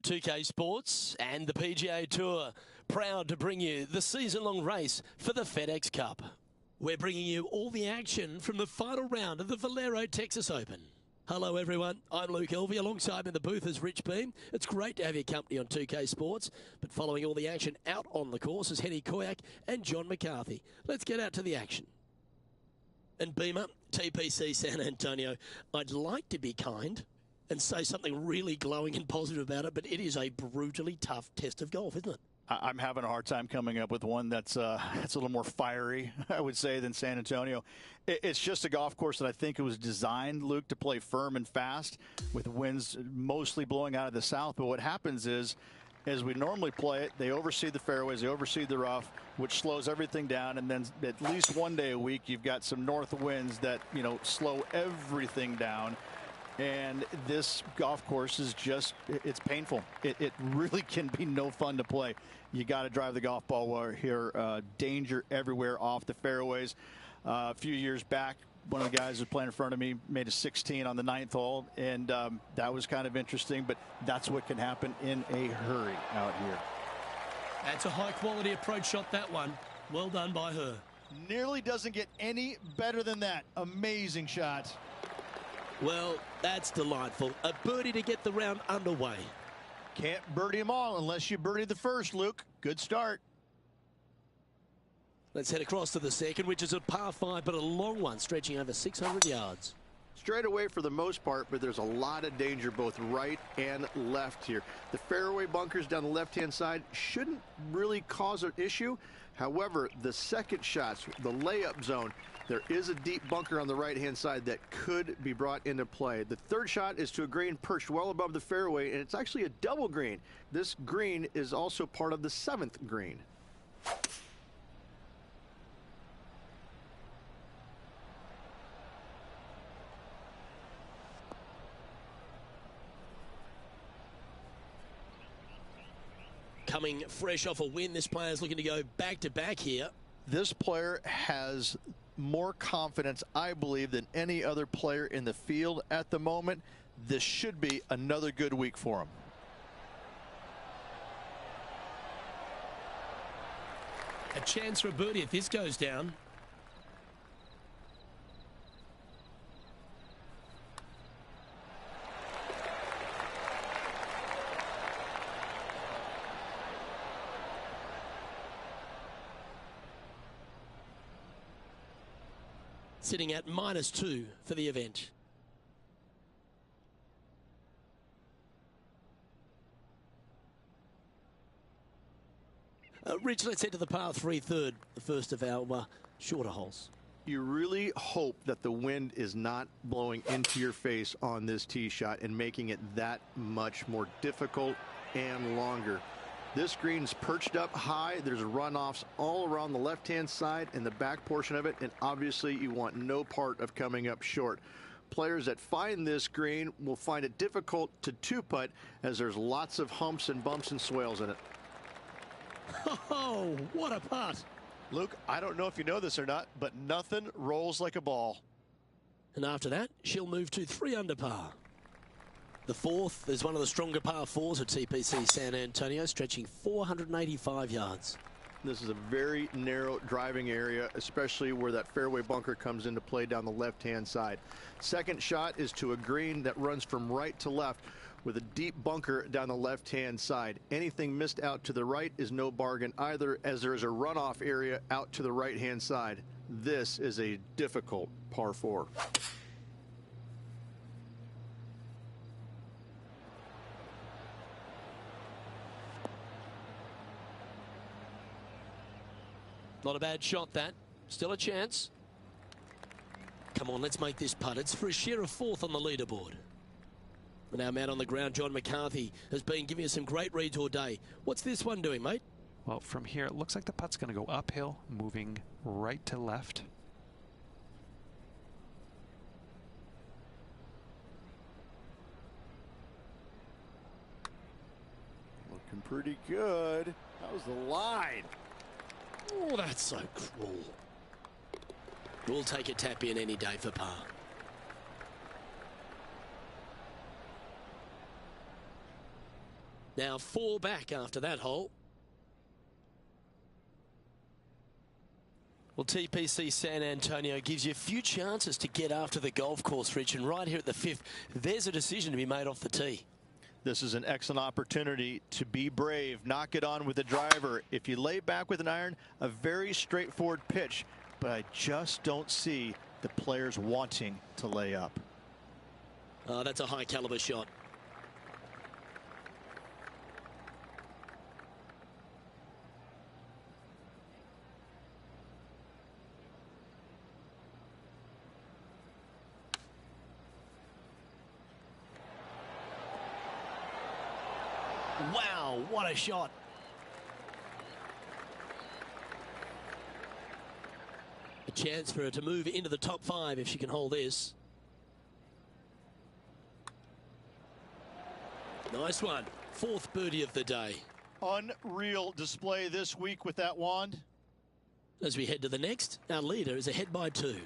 2K Sports and the PGA Tour, proud to bring you the season-long race for the FedEx Cup. We're bringing you all the action from the final round of the Valero Texas Open. Hello everyone, I'm Luke Elvey. Alongside me in the booth is Rich Beam. It's great to have your company on 2K Sports, but following all the action out on the course is Henny Koyak and John McCarthy. Let's get out to the action. And Beamer, TPC San Antonio, I'd like to be kind and say something really glowing and positive about it, but it is a brutally tough test of golf, isn't it? I'm having a hard time coming up with one that's a little more fiery, I would say, than San Antonio. It's just a golf course that I think it was designed, Luke, to play firm and fast with winds mostly blowing out of the south. But what happens is, as we normally play it, they overseed the fairways, they overseed the rough, which slows everything down. And then at least one day a week, you've got some north winds that, slow everything down. And this golf course is just, it's painful. It really can be no fun to play. You got to drive the golf ball here. Danger everywhere off the fairways. A few years back, one of the guys who was playing in front of me made a 16 on the 9th hole, and that was kind of interesting, but that's what can happen in a hurry out here. That's a high-quality approach shot, that one. Well done by her. Nearly doesn't get any better than that. Amazing shot. Well, that's delightful. A birdie to get the round underway. Can't birdie them all unless you birdie the first, Luke. Good start. Let's head across to the second, which is a par 5, but a long one, stretching over 600 yards. Straight away for the most part, but there's a lot of danger both right and left here. The fairway bunkers down the left-hand side shouldn't really cause an issue. However, the second shots, the layup zone, there is a deep bunker on the right-hand side that could be brought into play. The third shot is to a green perched well above the fairway, and it's actually a double green. This green is also part of the 7th green. Coming fresh off a win, this player's looking to go back-to-back here. This player has more confidence, I believe, than any other player in the field at the moment. This should be another good week for him. A chance for a birdie if this goes down. Sitting at -2 for the event. Rich, let's head to the par 3 third, the first of our shorter holes. You really hope that the wind is not blowing into your face on this tee shot and making it that much more difficult and longer. This green's perched up high. There's runoffs all around the left-hand side and the back portion of it, and obviously you want no part of coming up short. Players that find this green will find it difficult to two-putt as there's lots of humps and bumps and swales in it. Oh, what a putt. Luke, I don't know if you know this or not, but nothing rolls like a ball. And after that, she'll move to 3 under par. The fourth is one of the stronger par 4s at TPC San Antonio, stretching 485 yards. This is a very narrow driving area, especially where that fairway bunker comes into play down the left-hand side. Second shot is to a green that runs from right to left with a deep bunker down the left-hand side. Anything missed out to the right is no bargain either, as there is a runoff area out to the right-hand side. This is a difficult par 4. Not a bad shot, that. Still a chance. Come on, let's make this putt. It's for a share of 4th on the leaderboard. And our man on the ground, John McCarthy, has been giving us some great reads all day. What's this one doing, mate? Well, from here, it looks like the putt's going to go uphill, moving right to left. Looking pretty good. That was the line. Oh, that's so cruel. We'll take a tap in any day for par. Now 4 back after that hole. Well, TPC San Antonio gives you a few chances to get after the golf course, Rich, and right here at the 5th, there's a decision to be made off the tee. This is an excellent opportunity to be brave, knock it on with the driver. If you lay back with an iron, a very straightforward pitch, but I just don't see the players wanting to lay up. Oh, that's a high caliber shot. Wow, what a shot. A chance for her to move into the top 5 if she can hold this. Nice one. 4th birdie of the day. Unreal display this week with that wand. As we head to the next, our leader is ahead by 2.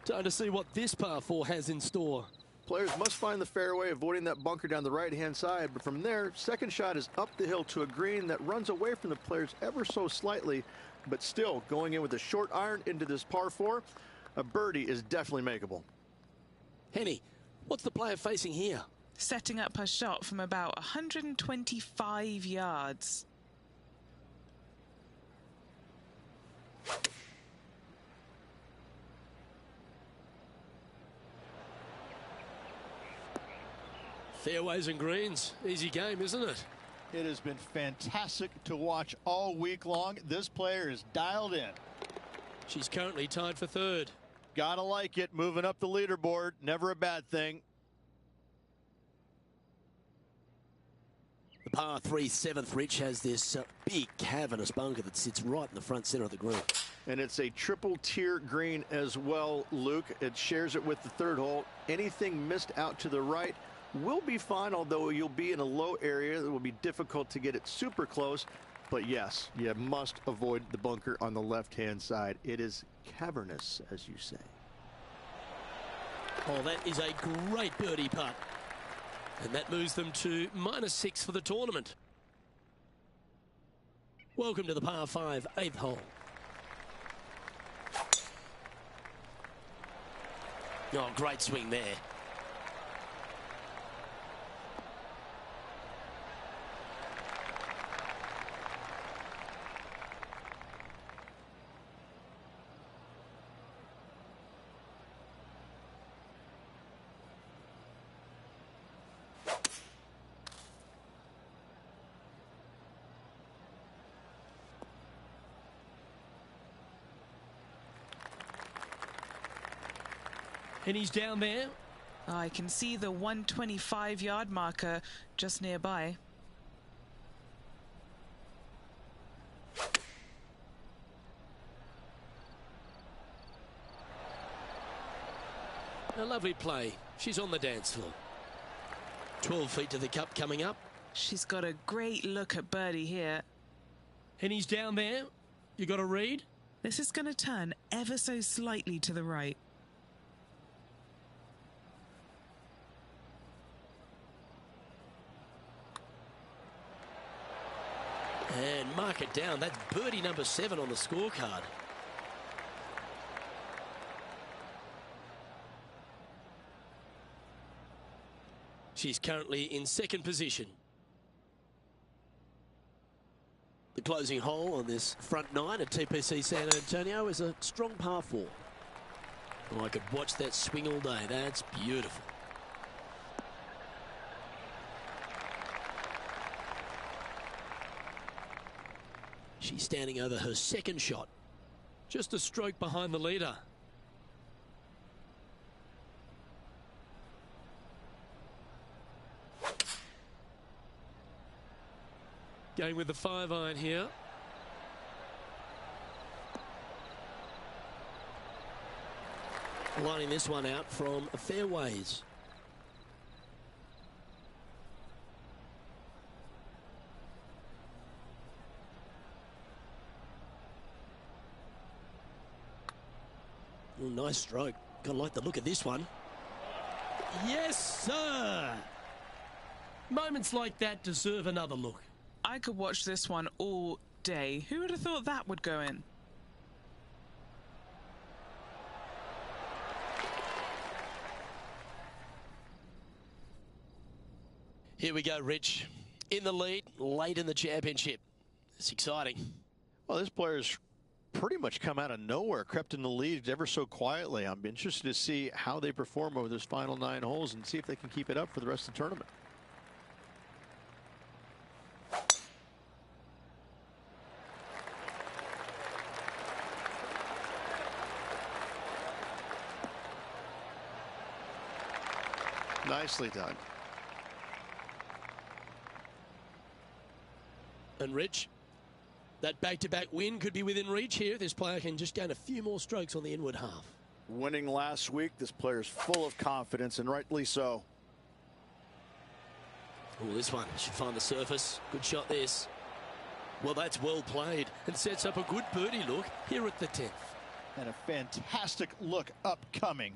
Time to see what this par 4 has in store. Players must find the fairway, avoiding that bunker down the right-hand side. But from there, second shot is up the hill to a green that runs away from the players ever so slightly. But still, going in with a short iron into this par 4, a birdie is definitely makeable. Henny, what's the player facing here? Setting up her shot from about 125 yards. Fairways and greens. Easy game, isn't it? It has been fantastic to watch all week long. This player is dialed in. She's currently tied for 3rd. Gotta like it. Moving up the leaderboard. Never a bad thing. The par 3 7th, Rich, has this big cavernous bunker that sits right in the front center of the green. And it's a triple tier green as well, Luke. It shares it with the 3rd hole. Anything missed out to the right will be fine, although you'll be in a low area. It will be difficult to get it super close. But yes, you must avoid the bunker on the left-hand side. It is cavernous, as you say. Oh, that is a great birdie putt. And that moves them to -6 for the tournament. Welcome to the par 5 8th hole. Oh, great swing there. And he's down there. I can see the 125-yard marker just nearby. A lovely play. She's on the dance floor. 12 feet to the cup coming up. She's got a great look at birdie here. And he's down there. You got a read? This is going to turn ever so slightly to the right. And mark it down. That's birdie number 7 on the scorecard. She's currently in 2nd position. The closing hole on this front 9 at TPC San Antonio is a strong par 4. Oh, I could watch that swing all day. That's beautiful. She's standing over her 2nd shot. Just a stroke behind the leader. Going with the 5-iron here. Lining this one out from fairways. Oh, nice stroke. Gotta like the look of this one. Yes, sir! Moments like that deserve another look. I could watch this one all day. Who would have thought that would go in? Here we go, Rich. In the lead, late in the championship. It's exciting. Well, this player's pretty much come out of nowhere, crept in the lead ever so quietly. I'm interested to see how they perform over this final 9 holes and see if they can keep it up for the rest of the tournament. Nicely done. And Rich, that back-to-back win could be within reach here. This player can just gain a few more strokes on the inward half. Winning last week, this player's full of confidence, and rightly so. Oh, this one should find the surface. Good shot, this. Well, that's well played and sets up a good birdie look here at the 10th. And a fantastic look upcoming.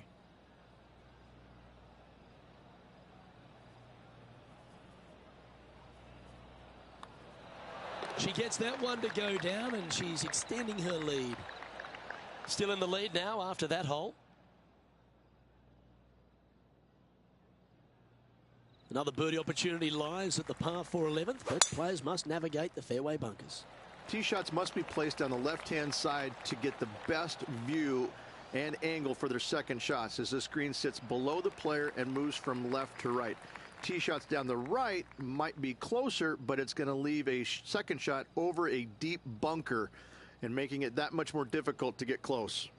She gets that one to go down, and she's extending her lead. Still in the lead now after that hole. Another birdie opportunity lies at the par 4 11th, but players must navigate the fairway bunkers. Tee shots must be placed on the left-hand side to get the best view and angle for their second shots, as this green sits below the player and moves from left to right. Tee shots down the right might be closer, but it's going to leave a second shot over a deep bunker and making it that much more difficult to get close.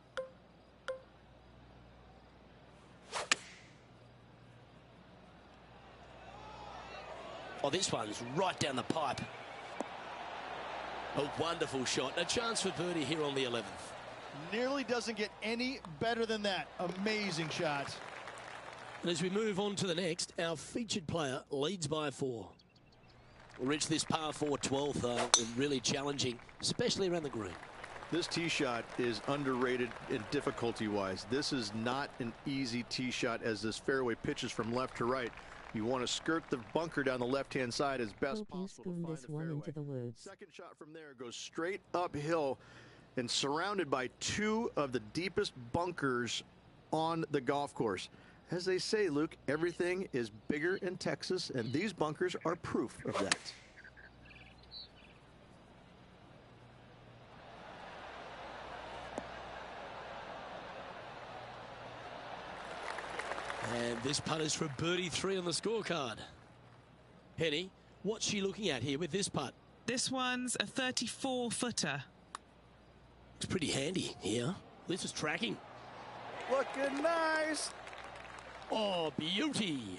Oh, this one's right down the pipe. A wonderful shot. A chance for birdie here on the 11th. Nearly doesn't get any better than that. Amazing shot. And as we move on to the next, our featured player leads by 4. We'll reach this par 4 12th, really challenging, especially around the green. This tee shot is underrated in difficulty-wise. This is not an easy tee shot, as this fairway pitches from left to right. You want to skirt the bunker down the left-hand side as best possible to find the fairway. Second shot from there goes straight uphill and surrounded by 2 of the deepest bunkers on the golf course. As they say, Luke, everything is bigger in Texas, and these bunkers are proof of that. And this putt is for birdie 3 on the scorecard. Penny, what's she looking at here with this putt? This one's a 34-footer. It's pretty handy here. This is tracking. Looking nice. Oh, beauty.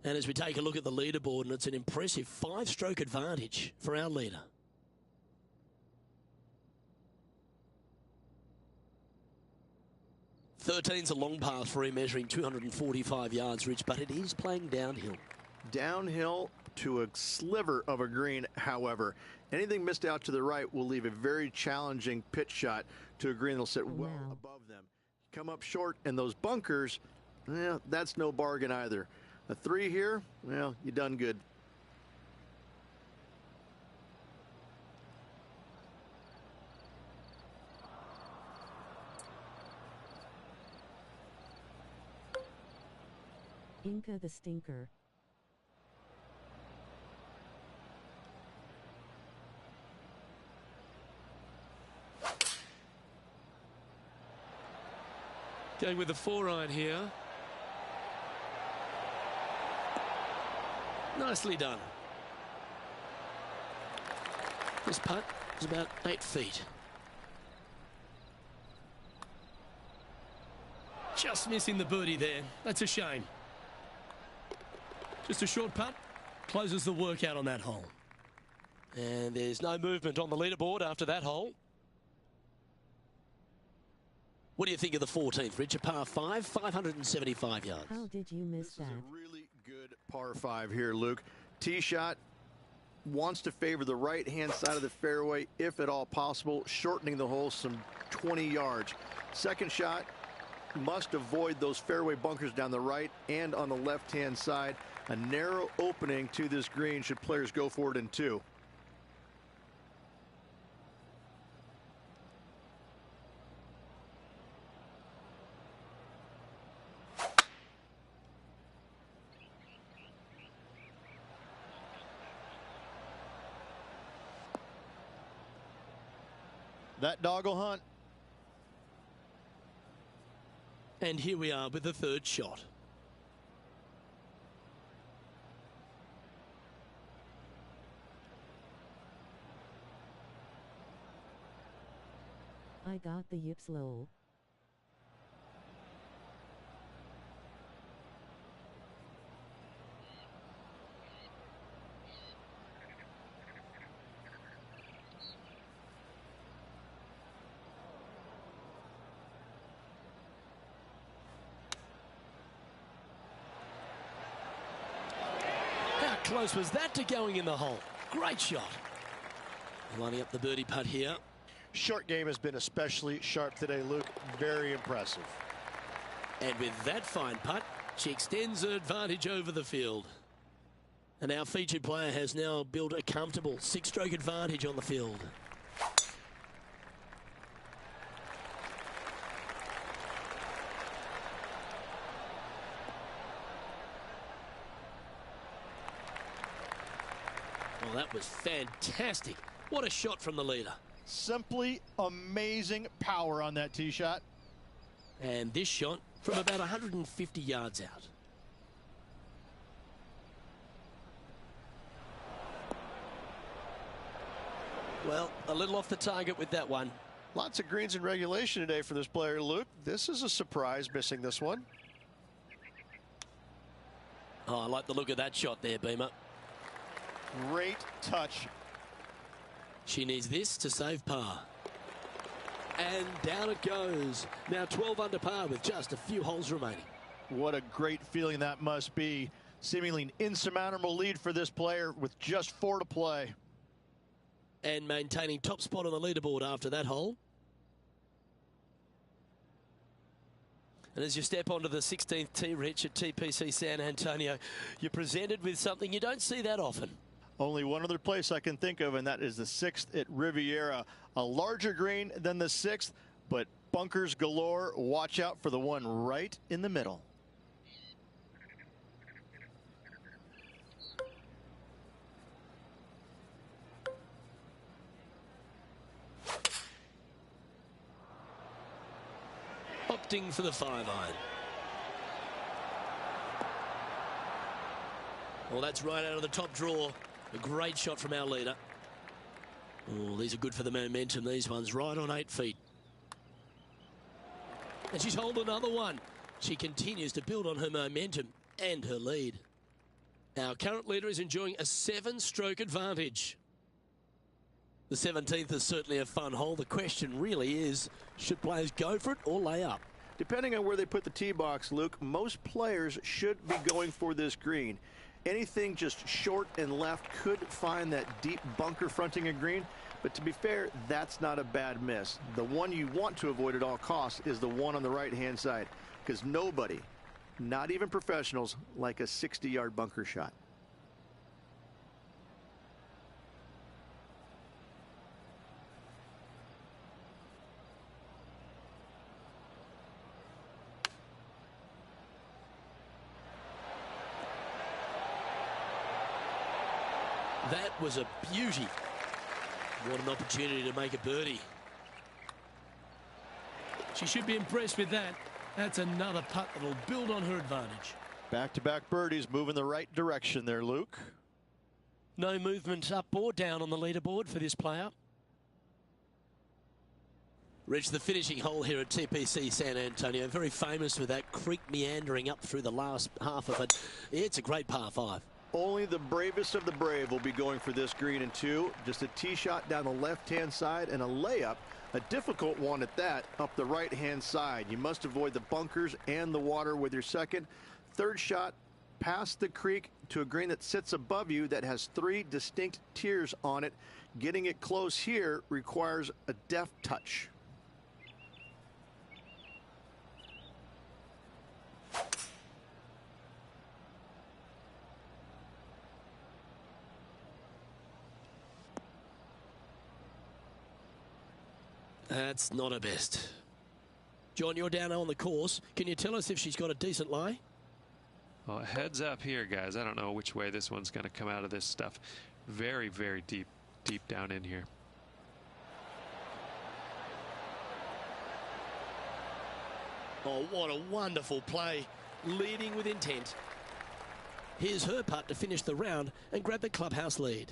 And as we take a look at the leaderboard, and it's an impressive 5-stroke advantage for our leader. Thirteen's a long par 3, measuring 245 yards, Rich, but it is playing downhill. Downhill to a sliver of a green, however. Anything missed out to the right will leave a very challenging pitch shot to a green that'll sit well above them. Come up short, and those bunkers, well, that's no bargain either. A 3 here, well, you done good. Inca the Stinker. Going with the 4-iron here. Nicely done. This putt is about 8 feet. Just missing the birdie there. That's a shame. Just a short putt. Closes the workout on that hole. And there's no movement on the leaderboard after that hole. What do you think of the 14th, Rich? A par 5, 575 yards. How did you miss This that? is a really good par 5 here, Luke. Tee shot wants to favor the right-hand side of the fairway, if at all possible, shortening the hole some 20 yards. Second shot must avoid those fairway bunkers down the right and on the left-hand side. A narrow opening to this green should players go for it in 2. That dog will hunt. And here we are with the 3rd shot. I got the yips low. How close was that to going in the hole? Great shot. Lining up the birdie putt here. Short game has been especially sharp today, Luke. Very impressive. And with that fine putt, she extends her advantage over the field. And our featured player has now built a comfortable 6-stroke advantage on the field. Well, that was fantastic. What a shot from the leader. Simply amazing power on that tee shot. And this shot from about 150 yards out. Well, a little off the target with that one. Lots of greens in regulation today for this player, Luke. This is a surprise, missing this one. Oh, I like the look of that shot there, Beamer. Great touch. She needs this to save par. And down it goes. Now 12 under par with just a few holes remaining. What a great feeling that must be. Seemingly an insurmountable lead for this player with just 4 to play. And maintaining top spot on the leaderboard after that hole. And as you step onto the 16th tee, Rich, at TPC San Antonio, you're presented with something you don't see that often. Only one other place I can think of, and that is the 6th at Riviera. A larger green than the 6th, but bunkers galore. Watch out for the one right in the middle. Opting for the 5-iron. Well, that's right out of the top draw. A great shot from our leader. Oh, these are good for the momentum. These ones right on 8 feet. And she's holed another one. She continues to build on her momentum and her lead. Our current leader is enjoying a 7-stroke advantage. The 17th is certainly a fun hole. The question really is, should players go for it or lay up? Depending on where they put the tee box, Luke, most players should be going for this green. Anything just short and left could find that deep bunker fronting a green, but to be fair, that's not a bad miss. The one you want to avoid at all costs is the one on the right-hand side, because nobody, not even professionals, like a 60-yard bunker shot. That was a beauty. What an opportunity to make a birdie. She should be impressed with that. That's another putt that will build on her advantage. Back-to-back birdies, moving the right direction there, Luke. No movement up or down on the leaderboard for this player. Reached the finishing hole here at TPC San Antonio. Very famous with that creek meandering up through the last half of it. It's a great par 5. Only the bravest of the brave will be going for this green in 2. Just a tee shot down the left-hand side and a layup A difficult one at that, up the right-hand side. You must avoid the bunkers and the water with your second. Third shot, past the creek to a green that sits above you that has 3 distinct tiers on it. Getting it close here requires a deft touch. That's not her best. John, you're down on the course. Can you tell us if she's got a decent lie? Well, heads up here, guys. I don't know which way this one's going to come out of this stuff. Very, very deep down in here. Oh, what a wonderful play. Leading with intent. Here's her putt to finish the round and grab the clubhouse lead.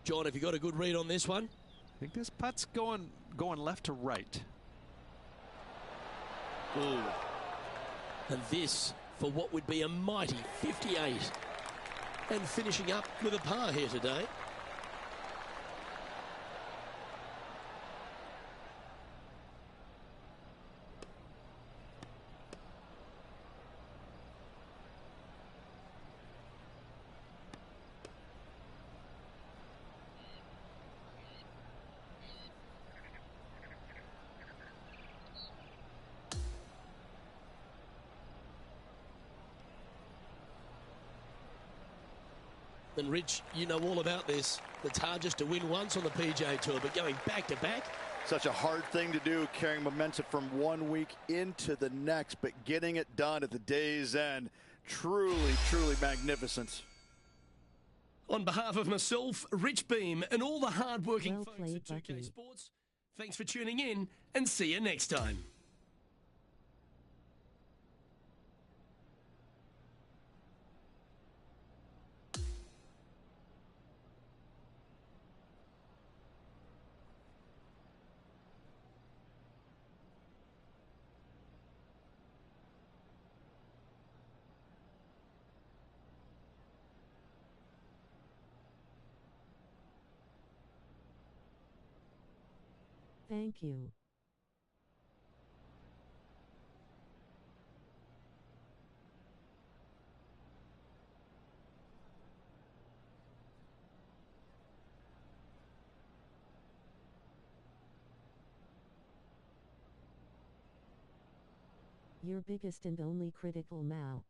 John, have you got a good read on this one? I think this putt's going left to right. Ooh. And this for what would be a mighty 58. And finishing up with a par here today. And Rich, you know all about this. It's hard just to win once on the PGA Tour, but going back to back. Such a hard thing to do, carrying momentum from one week into the next, but getting it done at the day's end. Truly, truly magnificent. On behalf of myself, Rich Beam, and all the hard-working Well folks played, at 2K Bucky. Sports, thanks for tuning in, and see you next time. Thank you. Your biggest and only critical Mao.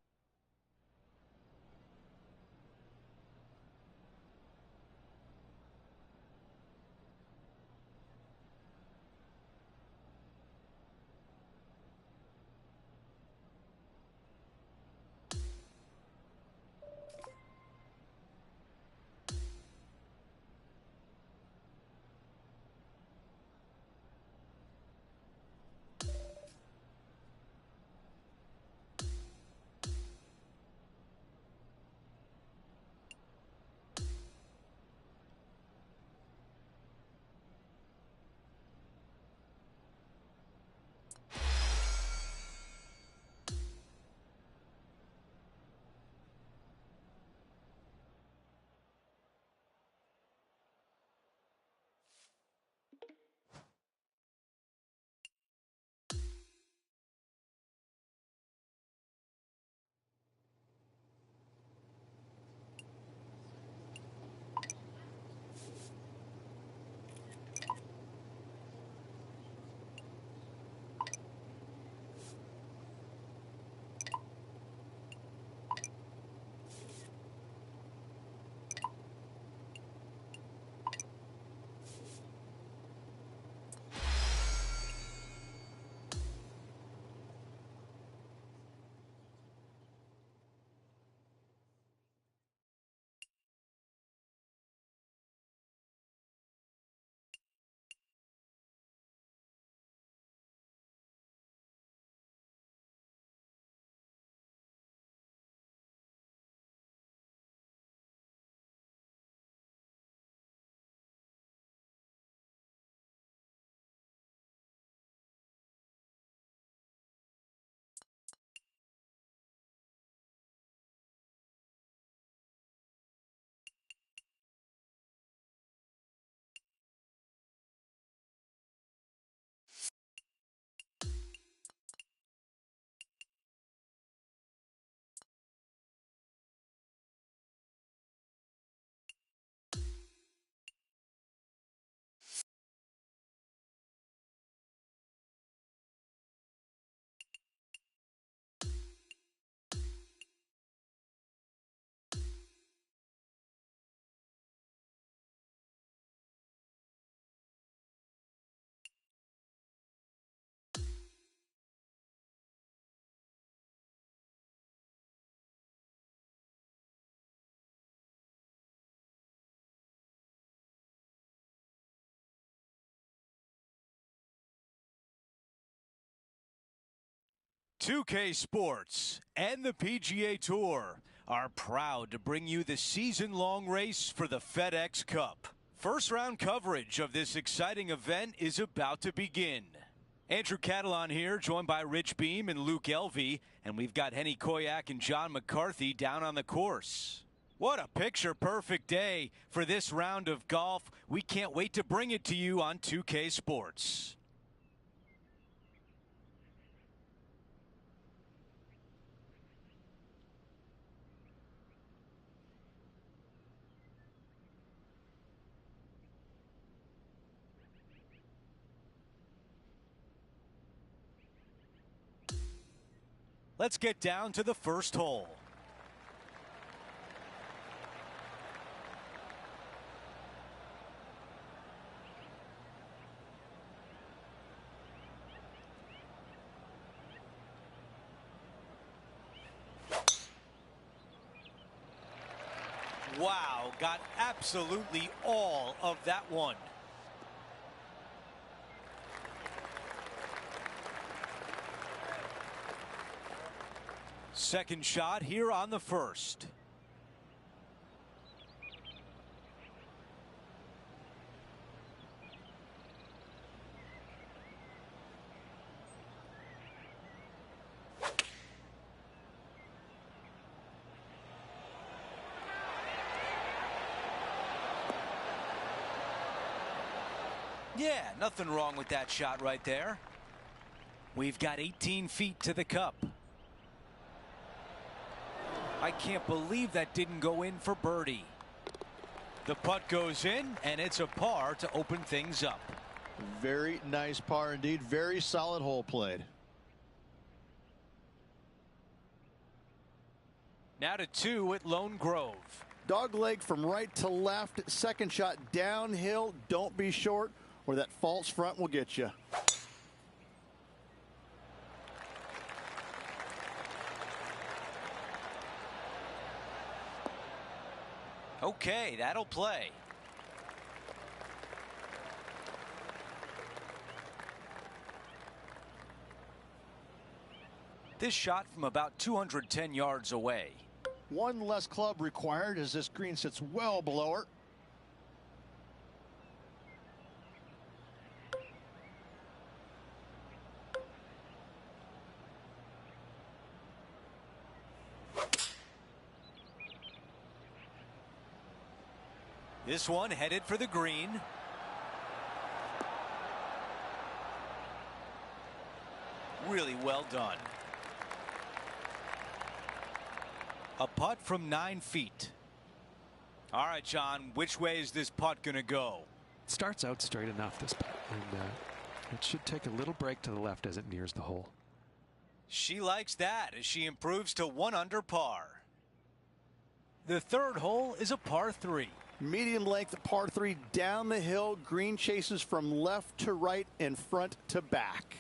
2K Sports and the PGA Tour are proud to bring you the season-long race for the FedEx Cup. First round coverage of this exciting event is about to begin. Andrew Catalan here, joined by Rich Beam and Luke Elvey, and we've got Henny Koyak and John McCarthy down on the course. What a picture-perfect day for this round of golf. We can't wait to bring it to you on 2K Sports. Let's get down to the first hole. Wow, got absolutely all of that one. Second shot here on the first. Yeah, nothing wrong with that shot right there. We've got 18 feet to the cup. I can't believe that didn't go in for birdie. The putt goes in, and it's a par to open things up. Very nice par indeed. Very solid hole played. Now to 2 at Lone Grove. Dog leg from right to left. Second shot downhill. Don't be short, or that false front will get you. Okay, that'll play. This shot from about 210 yards away. One less club required as this green sits well below her. This one headed for the green. Really well done. A putt from 9 feet. All right, John, which way is this putt going to go? It starts out straight enough, this putt, and it should take a little break to the left as it nears the hole. She likes that as she improves to 1 under par. The third hole is a par 3. Medium length par 3 down the hill. Green chases from left to right and front to back.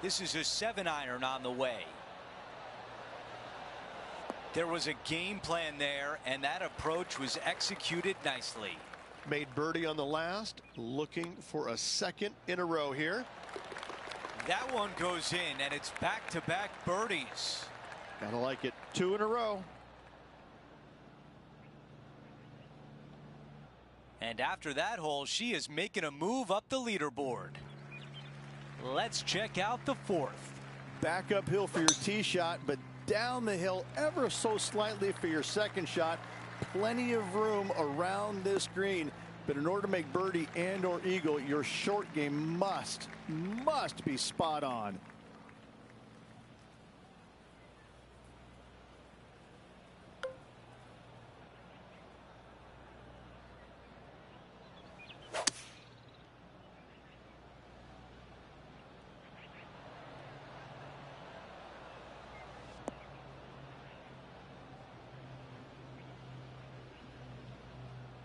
This is a 7-iron on the way. There was a game plan there, and that approach was executed nicely. Made birdie on the last, looking for a second in a row here. That one goes in, and it's back-to-back birdies. Gotta like it. 2 in a row. And after that hole, she is making a move up the leaderboard. Let's check out the fourth. Back uphill for your tee shot, but down the hill ever so slightly for your second shot. Plenty of room around this green, but in order to make birdie and or eagle, your short game must be spot on.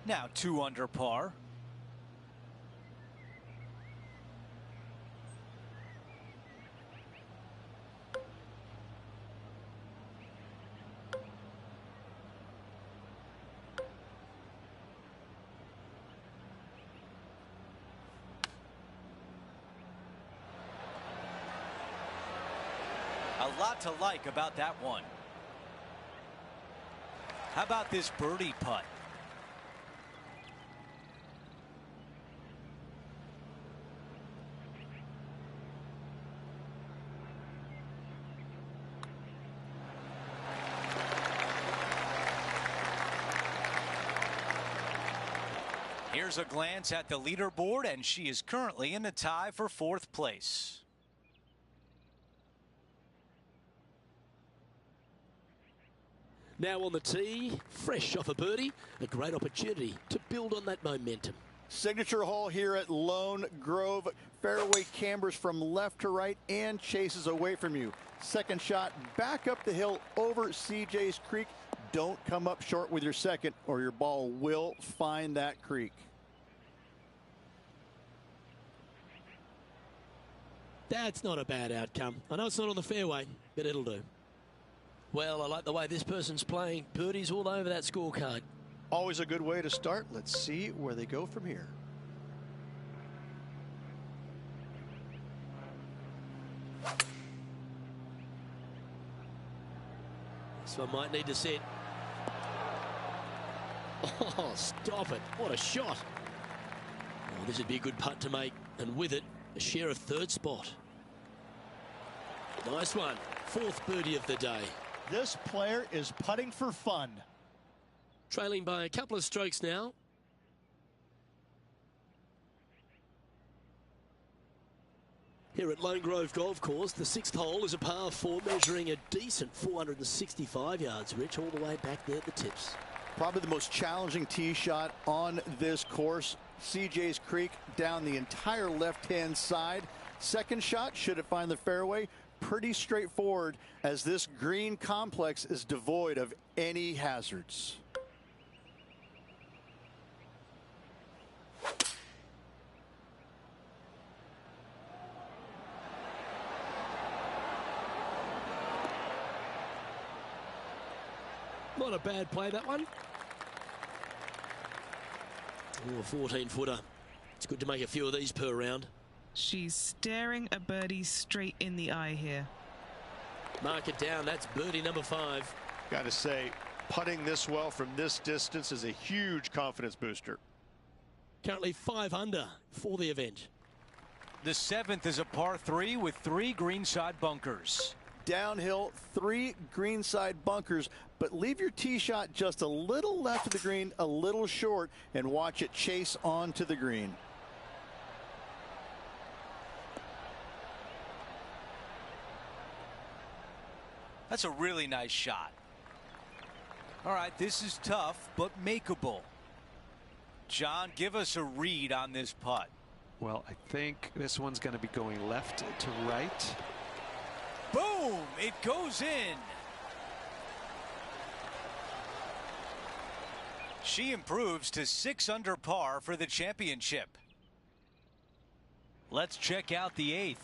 Now 2 under par. A lot to like about that one. How about this birdie putt? Here's a glance at the leaderboard, and she is currently in the tie for 4th place. Now on the tee, fresh off a birdie, a great opportunity to build on that momentum. Signature hole here at Lone Grove. Fairway cambers from left to right and chases away from you. Second shot back up the hill over CJ's Creek. Don't come up short with your second or your ball will find that creek. That's not a bad outcome. I know it's not on the fairway, but it'll do. Well, I like the way this person's playing. Birdies all over that scorecard. Always a good way to start. Let's see where they go from here. So I might need to set. Oh, stop it. What a shot. Oh, this would be a good putt to make. And with it, a share of 3rd spot. Nice one. 4th birdie of the day. This player is putting for fun. Trailing by a couple of strokes now. Here at Lone Grove Golf Course, the 6th hole is a par 4 measuring a decent 465 yards, Rich, all the way back there at the tips. Probably the most challenging tee shot on this course. CJ's Creek down the entire left-hand side. Second shot, should it find the fairway, pretty straightforward as this green complex is devoid of any hazards. Not a bad play, that one. Oh, a 14-footer. It's good to make a few of these per round. She's staring a birdie straight in the eye here. Mark it down. That's birdie number 5. Got to say, putting this well from this distance is a huge confidence booster. Currently 5 under for the event. The 7th is a par 3 with 3 greenside bunkers. Downhill, 3 greenside bunkers, but leave your tee shot just a little left of the green, a little short, and watch it chase onto the green. That's a really nice shot. All right, this is tough, but makeable. John, give us a read on this putt. Well, I think this one's going to be going left to right. Boom! It goes in. She improves to 6 under par for the championship. Let's check out the 8th.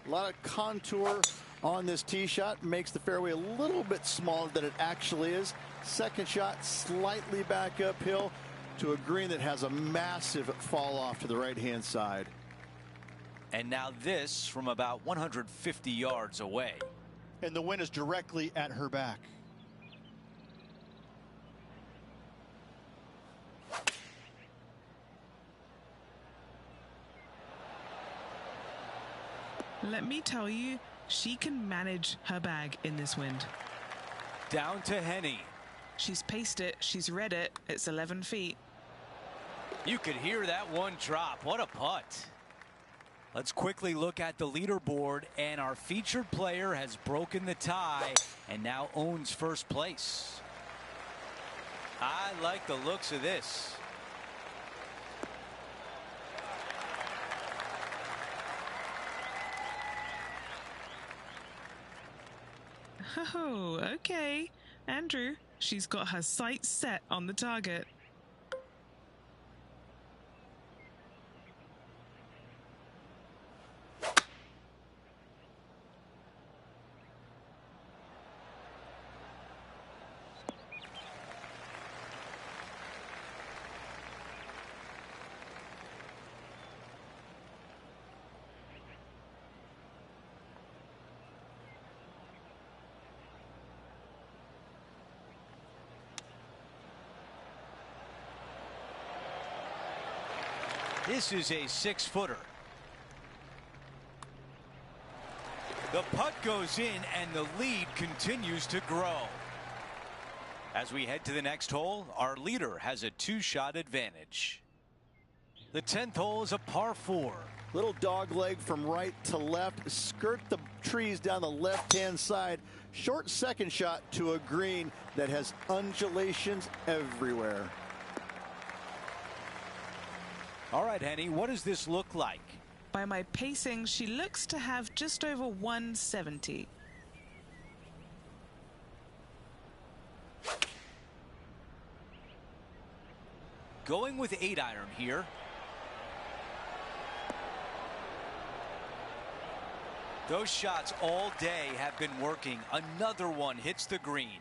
A lot of contour on this tee shot, makes the fairway a little bit smaller than it actually is. Second shot slightly back uphill to a green that has a massive fall off to the right hand side. And now this from about 150 yards away. And the wind is directly at her back. Let me tell you, she can manage her bag in this wind. Down to Henny. She's paced it. She's read it. It's 11 feet. You could hear that one drop. What a putt. Let's quickly look at the leaderboard, and our featured player has broken the tie and now owns first place. I like the looks of this. Oh, okay. Andrew, she's got her sights set on the target. This is a 6-footer. The putt goes in and the lead continues to grow. As we head to the next hole, our leader has a 2-shot advantage. The 10th hole is a par 4. Little dog leg from right to left. Skirt the trees down the left-hand side. Short second shot to a green that has undulations everywhere. All right, Henny, what does this look like? By my pacing, she looks to have just over 170. Going with 8-iron here. Those shots all day have been working. Another one hits the green.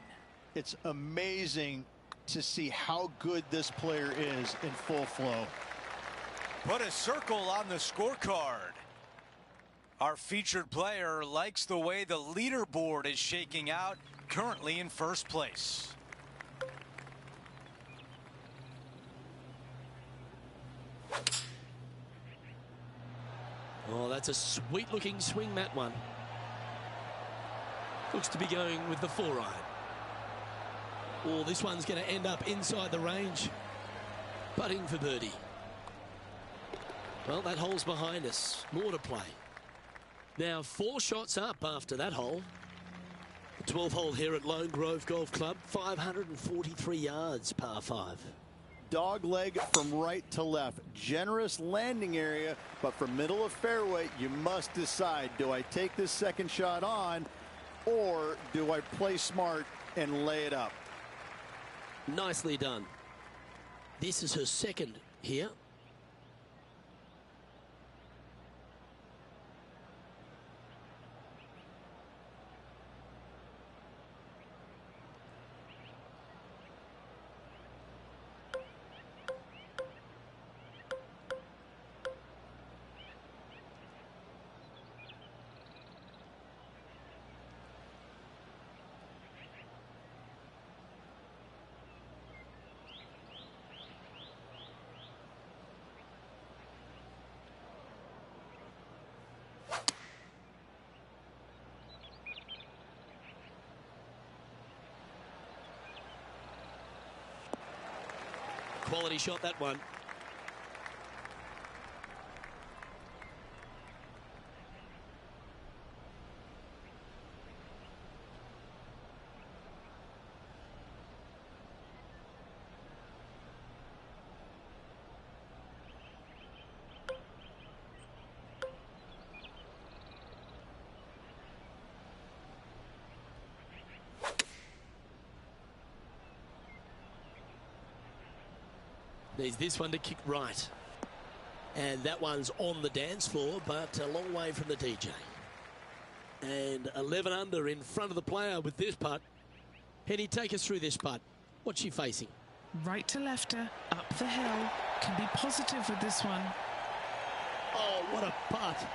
It's amazing to see how good this player is in full flow. Put a circle on the scorecard. Our featured player likes the way the leaderboard is shaking out, currently in first place. Oh, that's a sweet-looking swing, that one. Looks to be going with the 4-iron. Oh, this one's going to end up inside the range. Putting for birdie. Well, that hole's behind us. More to play. Now 4 shots up after that hole. The 12th hole here at Lone Grove Golf Club. 543 yards, par 5. Dog leg from right to left. Generous landing area, but from middle of fairway, you must decide, do I take this second shot on, or do I play smart and lay it up? Nicely done. This is her second here. Quality shot, that one. Needs this one to kick right. And that one's on the dance floor, but a long way from the DJ. And 11 under in front of the player with this putt. Henny, take us through this putt. What's she facing? Right to lefter, up the hill. Can be positive with this one. Oh, what a putt.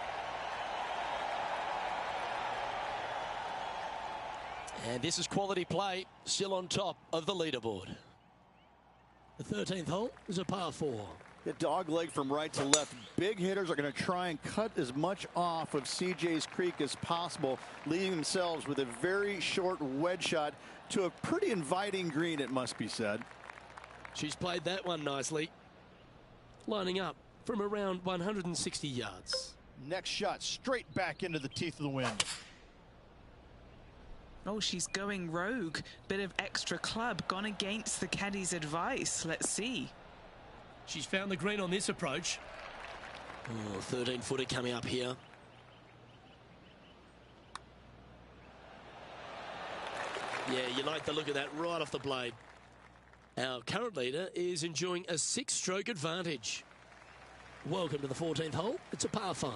And this is quality play, still on top of the leaderboard. The 13th hole is a par 4. The dog leg from right to left. Big hitters are going to try and cut as much off of CJ's Creek as possible, leaving themselves with a very short wedge shot to a pretty inviting green, it must be said. She's played that one nicely. Lining up from around 160 yards. Next shot straight back into the teeth of the wind. Oh, she's going rogue. Bit of extra club gone against the caddy's advice. Let's see. She's found the green on this approach. Oh, 13-footer coming up here. Yeah, you like the look of that right off the blade. Our current leader is enjoying a 6-stroke advantage. Welcome to the 14th hole. It's a par 5.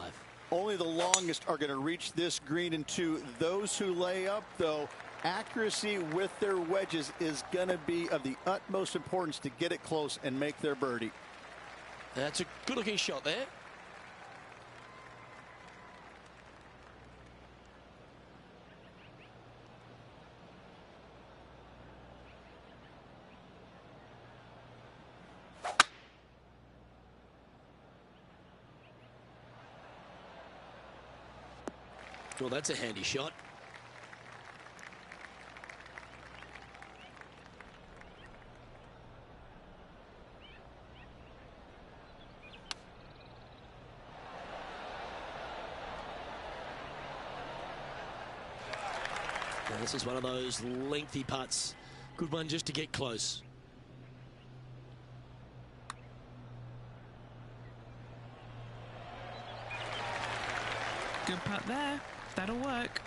Only the longest are going to reach this green in 2. Those who lay up, though, accuracy with their wedges is going to be of the utmost importance to get it close and make their birdie. That's a good-looking shot there. Well, that's a handy shot. Now, this is one of those lengthy putts. Good one just to get close. Good putt there. That'll work.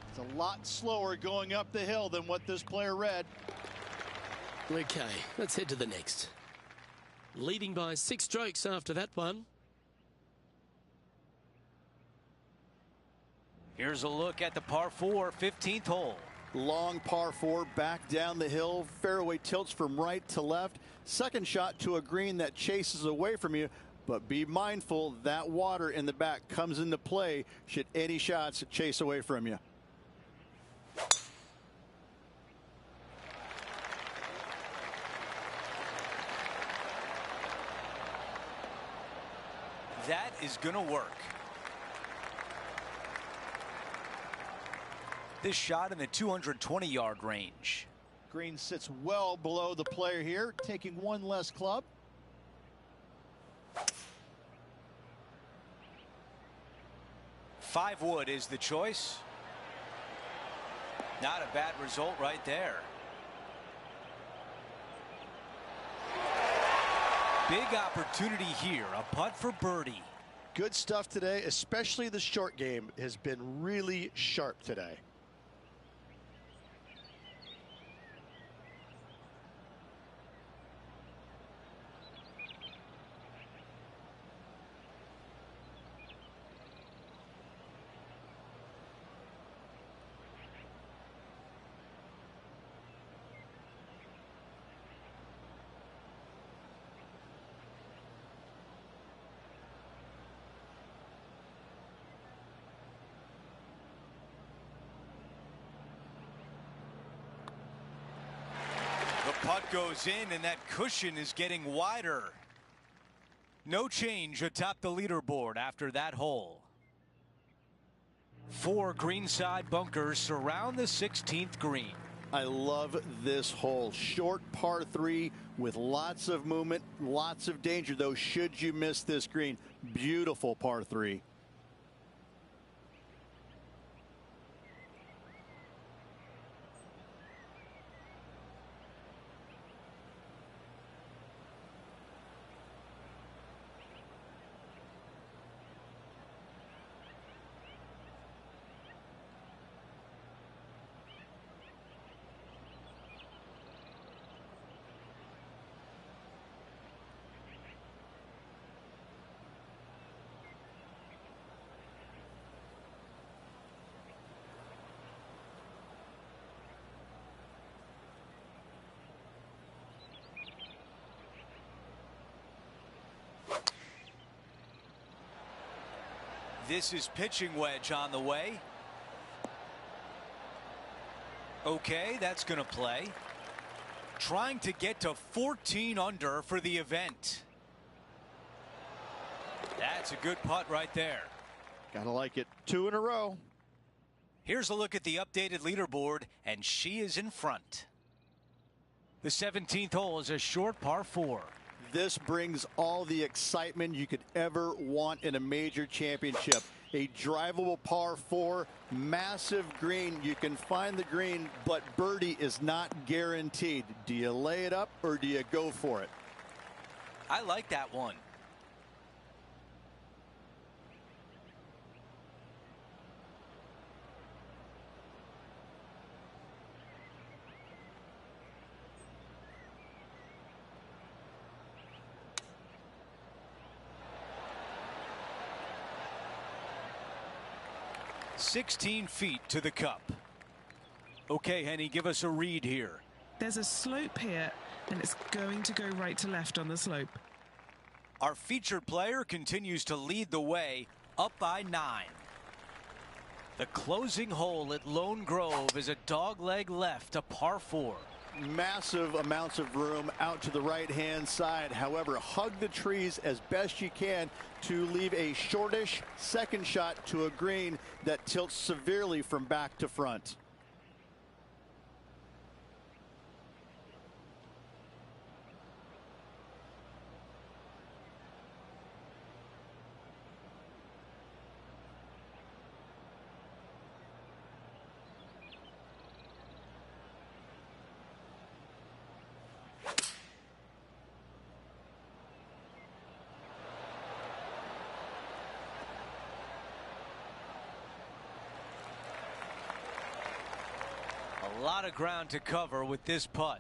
It's a lot slower going up the hill than what this player read. Okay, let's head to the next. Leading by 6 strokes after that one. Here's a look at the par 4 15th hole. Long par 4 back down the hill. Fairway tilts from right to left. Second shot to a green that chases away from you. But be mindful that water in the back comes into play should any shots chase away from you. That is going to work. This shot in the 220-yard range. Green sits well below the player here, taking one less club. Five wood is the choice. Not a bad result right there. Big opportunity here, a putt for birdie. Good stuff today, especially the short game has been really sharp today. The putt goes in, and that cushion is getting wider. No change atop the leaderboard after that hole. 4 greenside bunkers surround the 16th green. I love this hole. Short par 3 with lots of movement, lots of danger, though, should you miss this green. Beautiful par 3. This is pitching wedge on the way. Okay, that's going to play. Trying to get to 14 under for the event. That's a good putt right there. Gotta like it. 2 in a row. Here's a look at the updated leaderboard, and she is in front. The 17th hole is a short par 4. This brings all the excitement you could ever want in a major championship. A drivable par 4, massive green. You can find the green, but birdie is not guaranteed. Do you lay it up or do you go for it? I like that one. "16 feet to the cup." Okay, Henny, give us a read here. There's a slope here, and it's going to go right to left on the slope. Our featured player continues to lead the way, up by 9. The closing hole at Lone Grove is a dogleg left, a par 4. massive amounts of room out to the right-hand side. However, hug the trees as best you can to leave a shortish second shot to a green that tilts severely from back to front. A lot of ground to cover with this putt.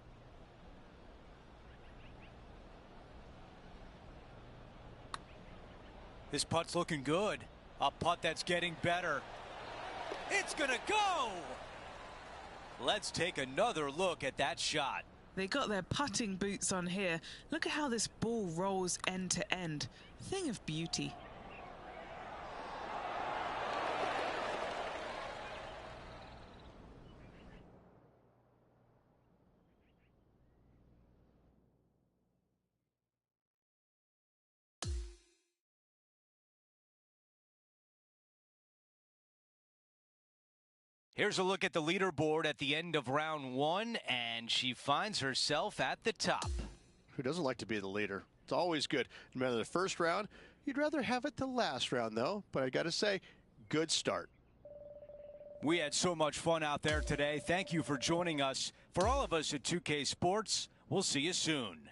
This putt's looking good. A putt that's getting better. It's gonna go! Let's take another look at that shot. They got their putting boots on here. Look at how this ball rolls end to end. Thing of beauty. Here's a look at the leaderboard at the end of round one, and she finds herself at the top. Who doesn't like to be the leader? It's always good. No matter the first round, you'd rather have it the last round, though. But I got to say, good start. We had so much fun out there today. Thank you for joining us. For all of us at 2K Sports, we'll see you soon.